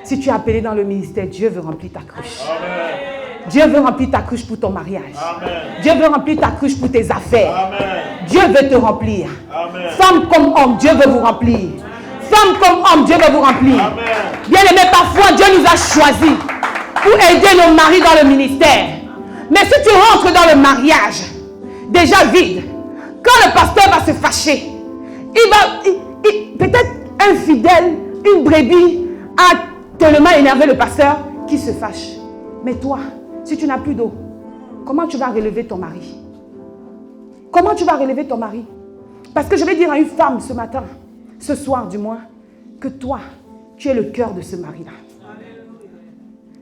S1: Si tu es appelé dans le ministère, Dieu veut remplir ta cruche. Amen. Dieu veut remplir ta cruche pour ton mariage. Amen. Dieu veut remplir ta cruche pour tes affaires. Amen. Dieu veut te remplir. Amen. Femme comme homme, Dieu veut vous remplir. Amen. Femme comme homme, Dieu veut vous remplir. Amen. Bien aimé, parfois Dieu nous a choisis pour aider nos maris dans le ministère. Mais si tu rentres dans le mariage, déjà vide, quand le pasteur va se fâcher, Peut-être un fidèle, une brebis a tellement énervé le pasteur qu'il se fâche. Mais toi, si tu n'as plus d'eau, comment tu vas relever ton mari? Comment tu vas relever ton mari? Parce que je vais dire à une femme ce matin, ce soir du moins, que toi, tu es le cœur de ce mari-là.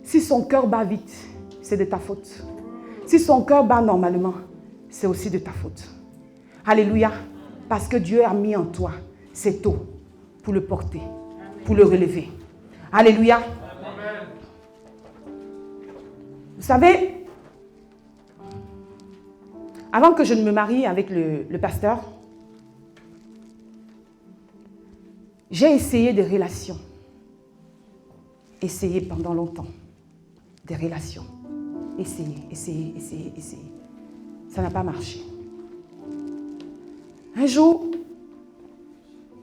S1: Si son cœur bat vite, c'est de ta faute. Si son cœur bat normalement, c'est aussi de ta faute. Alléluia. Parce que Dieu a mis en toi cette eau pour le porter, pour le relever. Alléluia. Vous savez, avant que je ne me marie avec le pasteur, j'ai essayé des relations. Essayé pendant longtemps. Des relations. Essayé. Ça n'a pas marché. Un jour,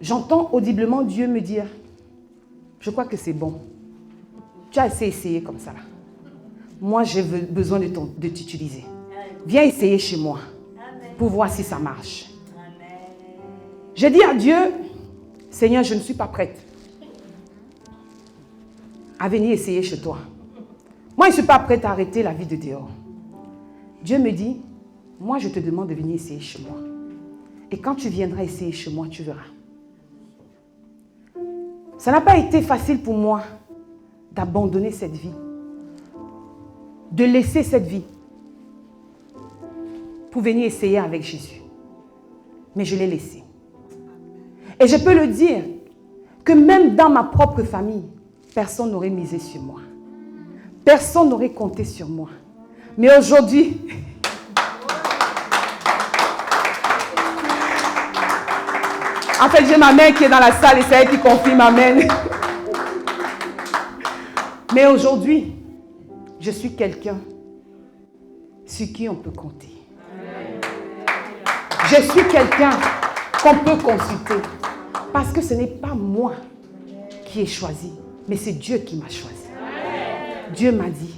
S1: j'entends audiblement Dieu me dire, je crois que c'est bon. Tu as assez essayé comme ça là. Moi, j'ai besoin de t'utiliser. Viens essayer chez moi pour voir si ça marche. J'ai dit à Dieu, Seigneur, je ne suis pas prête à venir essayer chez toi. Moi, je ne suis pas prête à arrêter la vie de dehors. Dieu me dit, moi, je te demande de venir essayer chez moi. Et quand tu viendras essayer chez moi, tu verras. Ça n'a pas été facile pour moi d'abandonner cette vie, de laisser cette vie pour venir essayer avec Jésus. Mais je l'ai laissé. Et je peux le dire que même dans ma propre famille, personne n'aurait misé sur moi. Personne n'aurait compté sur moi. Mais aujourd'hui, en fait, j'ai ma mère qui est dans la salle et c'est elle qui confirme amen. Mais aujourd'hui, je suis quelqu'un sur qui on peut compter. Je suis quelqu'un qu'on peut consulter. Parce que ce n'est pas moi qui ai choisi, mais c'est Dieu qui m'a choisi. Dieu m'a dit,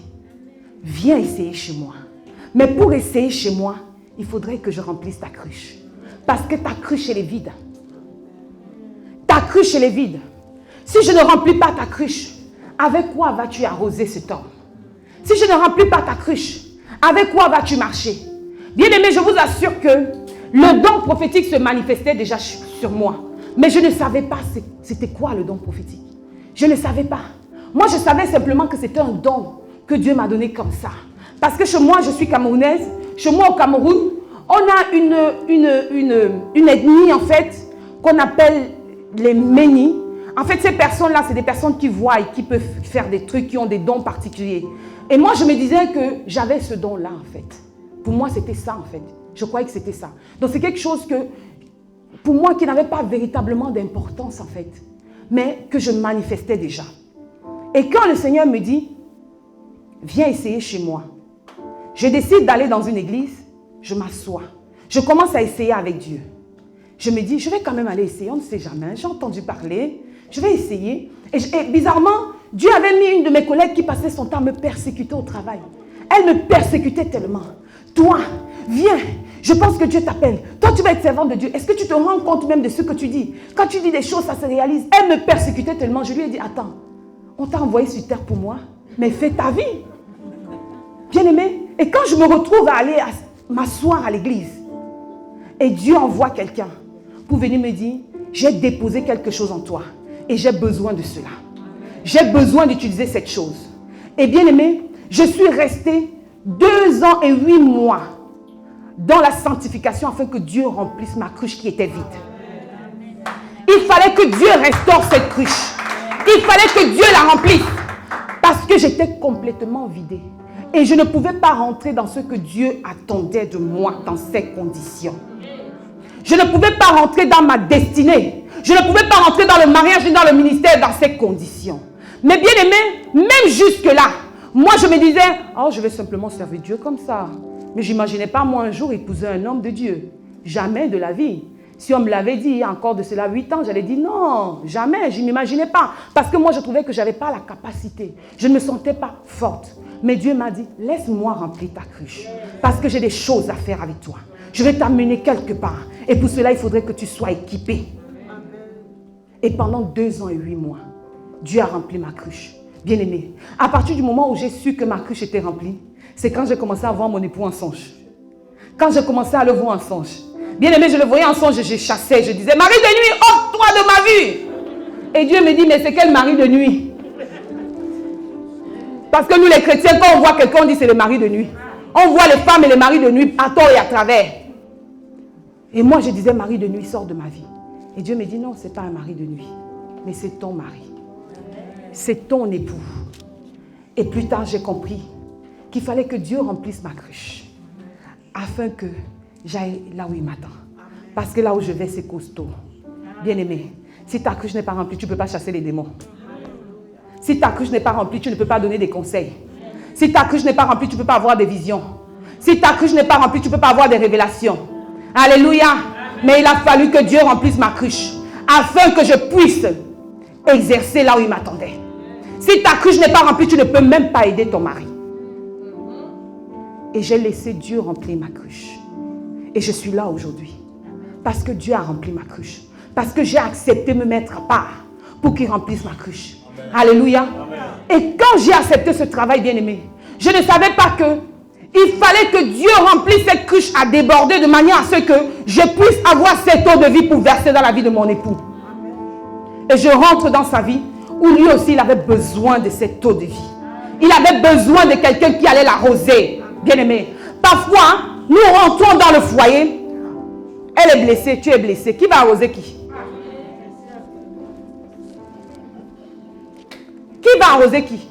S1: viens essayer chez moi. Mais pour essayer chez moi, il faudrait que je remplisse ta cruche. Parce que ta cruche, elle est vide. Ta cruche, elle est vide. Si je ne remplis pas ta cruche, avec quoi vas-tu arroser cet homme? Si je ne remplis pas ta cruche, avec quoi vas-tu marcher? Bien-aimé, je vous assure que le don prophétique se manifestait déjà sur moi. Mais je ne savais pas c'était quoi le don prophétique. Je ne savais pas. Moi, je savais simplement que c'était un don que Dieu m'a donné comme ça. Parce que chez moi, je suis camerounaise. Chez moi, au Cameroun, on a une ethnie, en fait, qu'on appelle les Ménis. En fait, ces personnes-là, c'est des personnes qui voient et qui peuvent faire des trucs, qui ont des dons particuliers. Et moi, je me disais que j'avais ce don-là, en fait. Pour moi, c'était ça, en fait. Je croyais que c'était ça. Donc, c'est quelque chose que, pour moi, qui n'avait pas véritablement d'importance, en fait. Mais que je manifestais déjà. Et quand le Seigneur me dit, viens essayer chez moi. Je décide d'aller dans une église, je m'assois. Je commence à essayer avec Dieu. Je me dis, je vais quand même aller essayer, on ne sait jamais. J'ai entendu parler, je vais essayer. Et bizarrement, Dieu avait mis une de mes collègues qui passait son temps à me persécuter au travail. Elle me persécutait tellement. Toi, viens, je pense que Dieu t'appelle. Toi, tu vas être servante de Dieu. Est-ce que tu te rends compte même de ce que tu dis? Quand tu dis des choses, ça se réalise. Elle me persécutait tellement. Je lui ai dit, attends, on t'a envoyé sur terre pour moi, mais fais ta vie. Bien-aimé. Et quand je me retrouve à aller m'asseoir à l'église, et Dieu envoie quelqu'un pour venir me dire, j'ai déposé quelque chose en toi, et j'ai besoin de cela. J'ai besoin d'utiliser cette chose. Et bien-aimé, je suis restée 2 ans et 8 mois dans la sanctification afin que Dieu remplisse ma cruche qui était vide. Il fallait que Dieu restaure cette cruche. Il fallait que Dieu la remplisse. Parce que j'étais complètement vidée. Et je ne pouvais pas rentrer dans ce que Dieu attendait de moi dans ces conditions. Je ne pouvais pas rentrer dans ma destinée. Je ne pouvais pas rentrer dans le mariage ni dans le ministère dans ces conditions. Mais bien aimé, même jusque-là, moi je me disais, oh je vais simplement servir Dieu comme ça. Mais je n'imaginais pas moi un jour épouser un homme de Dieu. Jamais de la vie. Si on me l'avait dit il y a encore de cela 8 ans, j'allais dire non, jamais, je n'imaginais pas. Parce que moi je trouvais que je n'avais pas la capacité. Je ne me sentais pas forte. Mais Dieu m'a dit, laisse-moi remplir ta cruche. Parce que j'ai des choses à faire avec toi. Je vais t'amener quelque part. Et pour cela, il faudrait que tu sois équipé. Et pendant 2 ans et 8 mois, Dieu a rempli ma cruche. Bien-aimé, à partir du moment où j'ai su que ma cruche était remplie, c'est quand j'ai commencé à voir mon époux en songe. Quand j'ai commencé à le voir en songe. Bien-aimé, je le voyais en songe, je chassais, je disais, mari de nuit, ôte-toi de ma vue. Et Dieu me dit, mais c'est quel mari de nuit? Parce que nous les chrétiens, quand on voit quelqu'un, on dit c'est le mari de nuit. On voit les femmes et les maris de nuit à tort et à travers. Et moi, je disais, mari de nuit, sors de ma vie. Et Dieu me dit, non, ce n'est pas un mari de nuit, mais c'est ton mari. C'est ton époux. Et plus tard, j'ai compris qu'il fallait que Dieu remplisse ma cruche afin que j'aille là où il m'attend. Parce que là où je vais, c'est costaud. Bien-aimé, si ta cruche n'est pas remplie, tu ne peux pas chasser les démons. Si ta cruche n'est pas remplie, tu ne peux pas donner des conseils. Si ta cruche n'est pas remplie, tu ne peux pas avoir des visions. Si ta cruche n'est pas remplie, tu ne peux pas avoir des révélations. Alléluia. Mais il a fallu que Dieu remplisse ma cruche afin que je puisse exercer là où il m'attendait. Si ta cruche n'est pas remplie, tu ne peux même pas aider ton mari. Et j'ai laissé Dieu remplir ma cruche. Et je suis là aujourd'hui. Parce que Dieu a rempli ma cruche. Parce que j'ai accepté de me mettre à part pour qu'il remplisse ma cruche. Alléluia. Et quand j'ai accepté ce travail, bien-aimé, je ne savais pas que il fallait que Dieu remplisse cette cruche à déborder de manière à ce que je puisse avoir cette eau de vie pour verser dans la vie de mon époux. Et je rentre dans sa vie où lui aussi il avait besoin de cette eau de vie. Il avait besoin de quelqu'un qui allait l'arroser. Bien-aimé, parfois nous rentrons dans le foyer, elle est blessée, tu es blessé. Qui va arroser qui? Qui va arroser qui?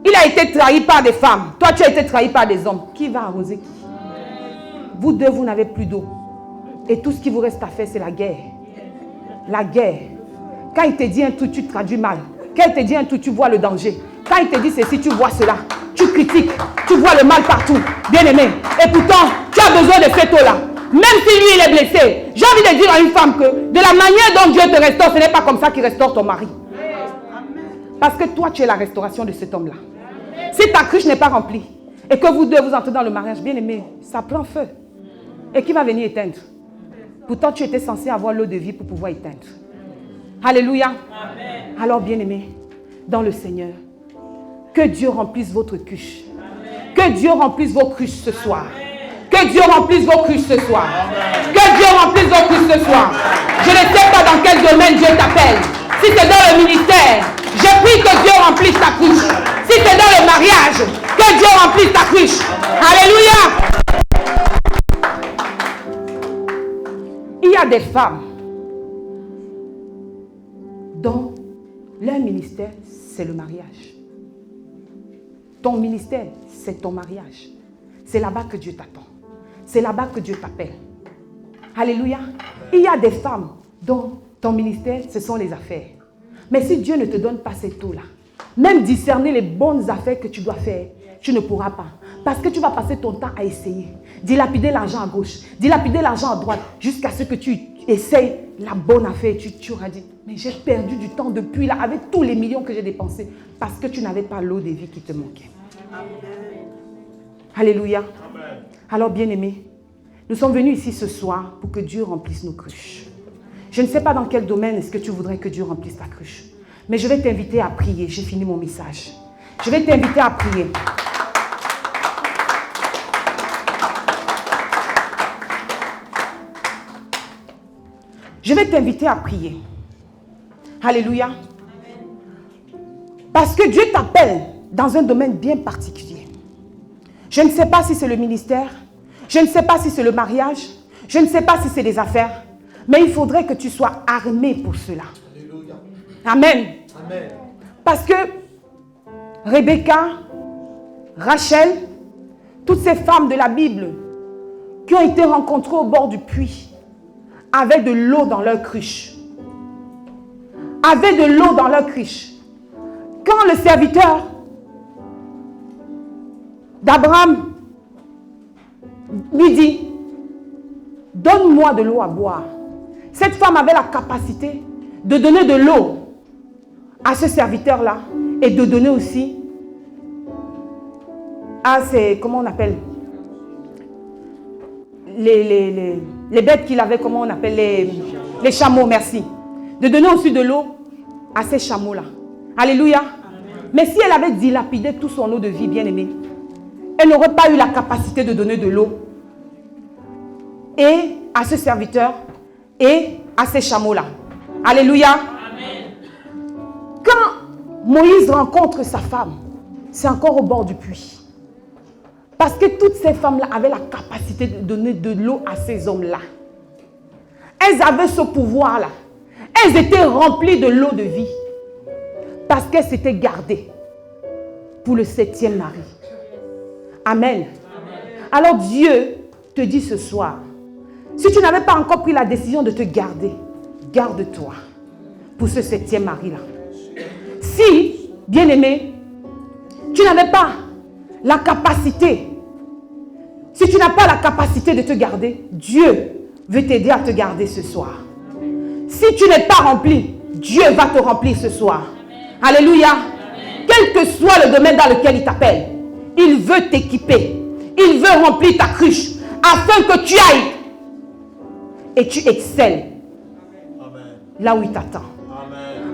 S1: Il a été trahi par des femmes. Toi, tu as été trahi par des hommes. Qui va arroser qui? Vous deux, vous n'avez plus d'eau. Et tout ce qui vous reste à faire, c'est la guerre. La guerre. Quand il te dit un truc, tu traduis mal. Quand il te dit un truc, tu vois le danger. Quand il te dit ceci, tu vois cela. Tu critiques. Tu vois le mal partout. Bien-aimé. Et pourtant, tu as besoin de cette eau-là. Même si lui, il est blessé. J'ai envie de dire à une femme que de la manière dont Dieu te restaure, ce n'est pas comme ça qu'il restaure ton mari. Parce que toi, tu es la restauration de cet homme-là. Si ta cruche n'est pas remplie et que vous deux vous entrez dans le mariage, bien aimé, ça prend feu. Et qui va venir éteindre? Pourtant, tu étais censé avoir l'eau de vie pour pouvoir éteindre. Alléluia. Amen. Alors, bien aimé, dans le Seigneur, que Dieu remplisse votre cruche. Amen. Que Dieu remplisse vos cruches ce soir. Amen. Que Dieu remplisse vos cruches ce soir. Amen. Que Dieu remplisse vos cruches ce soir. Je ne sais pas dans quel domaine Dieu t'appelle. Si c'est dans le ministère, je prie que Dieu remplisse ta cruche. Si c'est dans le mariage, que Dieu remplisse ta cruche. Alléluia. Il y a des femmes dont leur ministère, c'est le mariage. Ton ministère, c'est ton mariage. C'est là-bas que Dieu t'attend. C'est là-bas que Dieu t'appelle. Alléluia. Il y a des femmes dont ton ministère, ce sont les affaires. Mais si Dieu ne te donne pas cette eau-là, même discerner les bonnes affaires que tu dois faire, tu ne pourras pas. Parce que tu vas passer ton temps à essayer. Dilapider l'argent à gauche, dilapider l'argent à droite, jusqu'à ce que tu essayes la bonne affaire. Tu auras dit, mais j'ai perdu du temps depuis là, avec tous les millions que j'ai dépensés, parce que tu n'avais pas l'eau de vie qui te manquait. Amen. Alléluia. Amen. Alors, bien-aimés, nous sommes venus ici ce soir pour que Dieu remplisse nos cruches. Je ne sais pas dans quel domaine est-ce que tu voudrais que Dieu remplisse ta cruche. Mais je vais t'inviter à prier. J'ai fini mon message. Je vais t'inviter à prier. Je vais t'inviter à prier. Alléluia. Parce que Dieu t'appelle dans un domaine bien particulier. Je ne sais pas si c'est le ministère. Je ne sais pas si c'est le mariage. Je ne sais pas si c'est des affaires. Mais il faudrait que tu sois armé pour cela. Alléluia. Amen. Amen. Parce que Rebecca, Rachel, toutes ces femmes de la Bible qui ont été rencontrées au bord du puits, avaient de l'eau dans leur cruche. Avaient de l'eau dans leur cruche. Quand le serviteur d'Abraham lui dit, donne-moi de l'eau à boire. Cette femme avait la capacité de donner de l'eau à ce serviteur-là et de donner aussi à ces, comment on appelle, les bêtes qu'il avait, comment on appelle, les chameaux, merci. De donner aussi de l'eau à ces chameaux-là. Alléluia. Mais si elle avait dilapidé tout son eau de vie, bien aimé, elle n'aurait pas eu la capacité de donner de l'eau et à ce serviteur et à ces chameaux-là. Alléluia. Amen. Quand Moïse rencontre sa femme, c'est encore au bord du puits. Parce que toutes ces femmes-là avaient la capacité de donner de l'eau à ces hommes-là. Elles avaient ce pouvoir-là. Elles étaient remplies de l'eau de vie. Parce qu'elles s'étaient gardées pour le 7e mari. Amen. Alors Dieu te dit ce soir, si tu n'avais pas encore pris la décision de te garder, garde-toi pour ce 7e mari-là. Si, bien-aimé, tu n'avais pas la capacité, si tu n'as pas la capacité de te garder, Dieu veut t'aider à te garder ce soir. Si tu n'es pas rempli, Dieu va te remplir ce soir. Alléluia. Quel que soit le domaine dans lequel il t'appelle, il veut t'équiper. Il veut remplir ta cruche afin que tu ailles et tu excelles là où il t'attend.